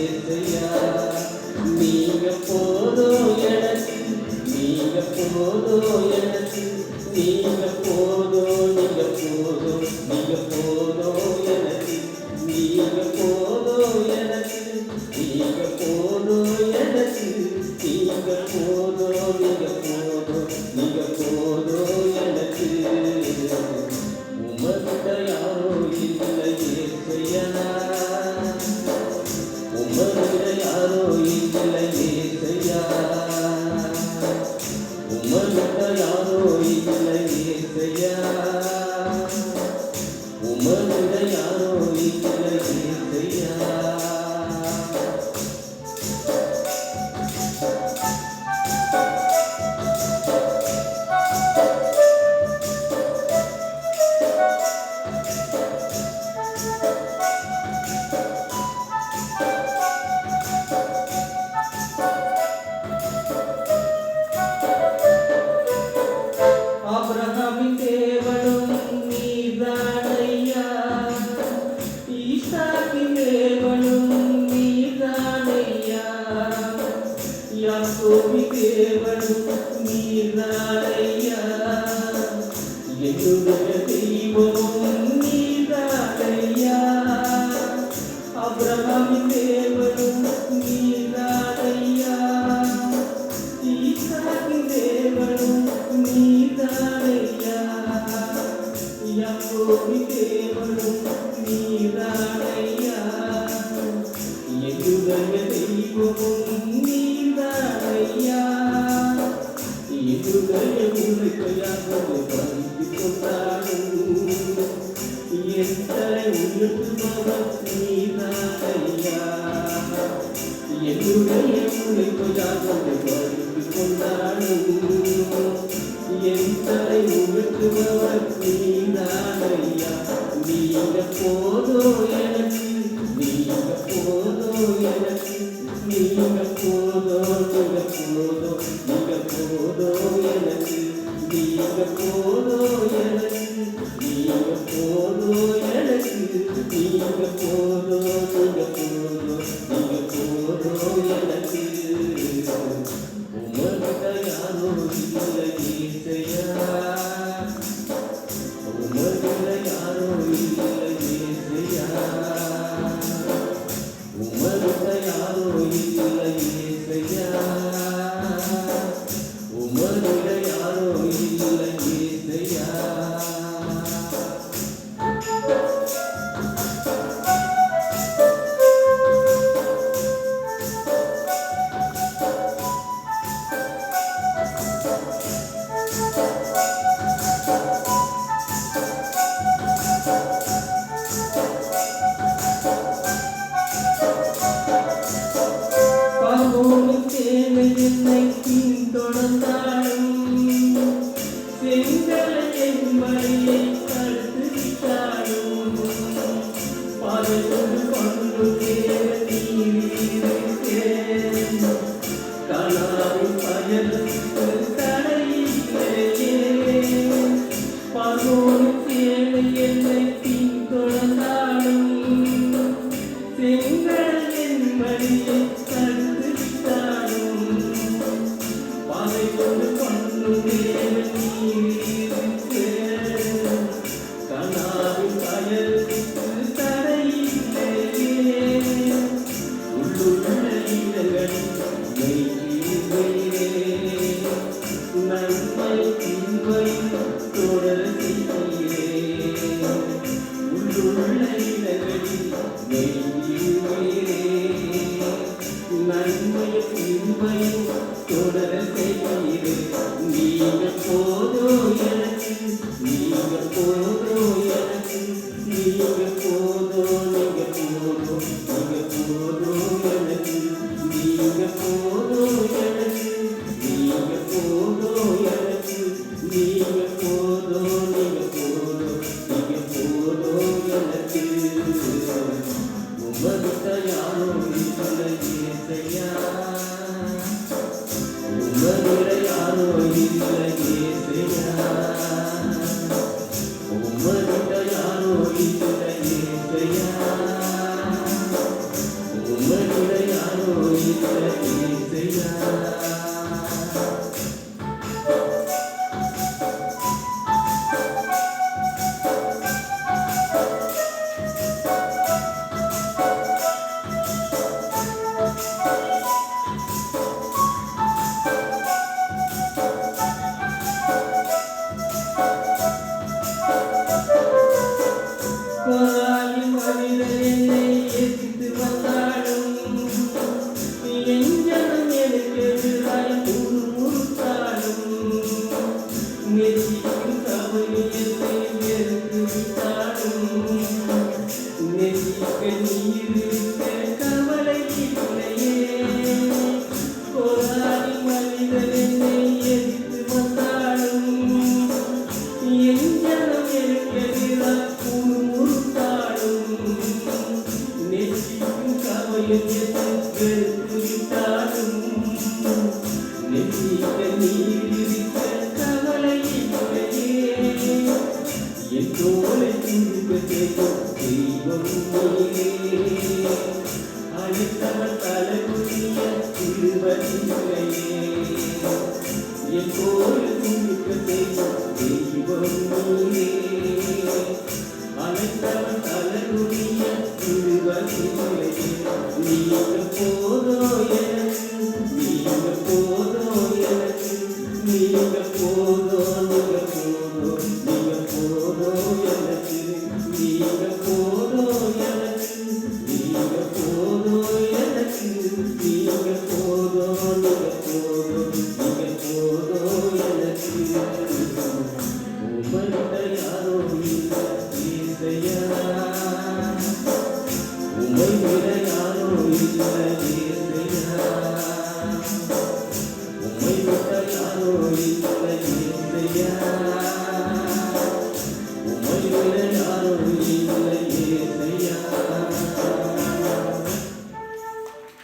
ஏசையா. நீங்க போதும் எனக்கு, நீங்க போதும் எனக்கு, நீங்க போதும், நீங்க போதும், நீங்க போதும் எனக்கு, நீங்க போதும் எனக்கு, நீங்க போதும் எனக்கு, நீங்க போதும், நீங்க போதும், நீங்க போதும் எனக்கு. உமக்கிட்ட யாரோ இல்லை ஏசையா, உமக்கிட்ட யாரோ இல்லை ஏசையா, உமக்கிட்ட யாரோ இல்லை ஏசையா, உமக்கிட்ட யாரோ இல்லை ஏசையா. ஆபிரகாமின் தேவனும் நீர்தானையா, ஈசாக்கின் தேவனும் நீர்தானையா, யாக்கோபின் தேவனும் நீர்தானையா, என்னுடைய தெய்வமும் நீர்தானையா. ஆபிரகாமின் தேவனும் நீர்தானையா, ஈசாக்கின் தேவனும் நீதானையா, யாக்கோபின் தேவனும் நீதானையா, என்னுடைய தெய்வமும் நீதானையா. என்னுடைய உழைப்பையாக பறித்து கொண்டாலும் என் தலை உயர்த்துபவர் நீதானையா. என்னுடைய உழைப்பையாக பறித்து கொண்டாலும் என் தலை உயர்த்துபவர் நீதானையா. நீங்க போதோ எனக்கு, நீங்க போதோ எனக்கு, நீங்க போதோ, நீங்க போதோ, நீங்க போதோ எனக்கு, நீங்க போதோ எனக்கு, நீங்க போதோ எனக்கு, நீங்க போதோ, நீங்க போதோ, நீங்க போதோ எனக்கு. உமக்கிட்ட யாரோ இல்லை ஏசையா, உமக்கிட்ட யாரோ இல்லை ஏசையா, உமக்கிட்ட யாரோ இல்லை ஏசையா, உமக்கிட்ட யாரோ இல்லை ஏசையா. பார்வோனின் தேவை என்னை பின்தொடர்ந்தாலும் செங்கலை என் வழியை தடுத்து விட்டாலும் பாதை கொண்டு கொண்டு தேவ நீரிருக்கேன். கனாவின் பயனுக்கு தடையில்லையே. பார்வோனின் தேவை என்னை பின்தொடர்ந்தாலும் செங்கலை என் வழியை தடுத்து விட்டாலும் பாதை கொண்டு பண்ணும் தேவ நீரிருக்கேன். கனாவின் பயனுக்கு தடையில்லையே. உள்ளுள்ள இடங்களில் நன்மை தீமை தொடர செய்கிறேன். உள்ளுள்ள இடங்களில் நன்மை தீமை தொடர செய்கிறேன். நீங்க போதோ எனக்கு, நீங்க போதோ எனக்கு, நீங்க போதோ, நீங்க போதோ, நீங்க போதோ எனக்கு, நீங்க போதோ எனக்கு, நீங்க போதோ எனக்கு, நீங்க போதோ, நீங்க போதோ, நீங்க போதோ எனக்கு. உமக்கிட்ட யாரோ இல்லை ஏசையா, உமக்கிட்ட யாரோ இல்லை ஏசையா, உமக்கிட்ட யாரோ இல்லை ஏசையா, உமக்கிட்ட இல்லை இசையா. போராளி மனிதன் என்னை எதிர்த்து வந்தாலும், என் ஜனம் எனக்கு எதிராய் முறுமுறுத்தாலும், நேசிக்கும் சபையத்தை வெறுத்து விட்டாலும், நேசிக்க நீர் இருக்க கவலை இல்லையே. போராளி மனிதன் என்னை எதிர்த்து வந்தாலும், என் ஜனம் எனக்கு எதிராய் நெற்றிக்கும் கவலையும் வெறுத்து விட்டாலும், நெற்றிக்க நீர் இருக்க கவலை இல்லையே. என் தோளை திரும்ப செய்யும் தெய்வம் நீரே, அழைத்தவன் தலைமுடிய திருவதில்லையே. என் தோளை திரும்ப செய்யும் தெய்வம் நீரே, அழைத்தவன் தலைமுடிய திருவதில்லையே. நீங்க போதோ எனக்கு, நீங்க போதோ எனக்கு, நீங்க போதோ, நீங்க போதோ, நீங்க போதோ எனக்கு, நீங்க போதோ எனக்கு, நீங்க போதோ எனக்கு, நீங்க போதோ, நீங்க போதோ, நீங்க போதோ எனக்கு. உமர்ந்த யாரோ இல்லை இசையா, உம்மை விட யாரோ இல்லை இசையா, உம்மை விட யாரோ இல்லை இசையா.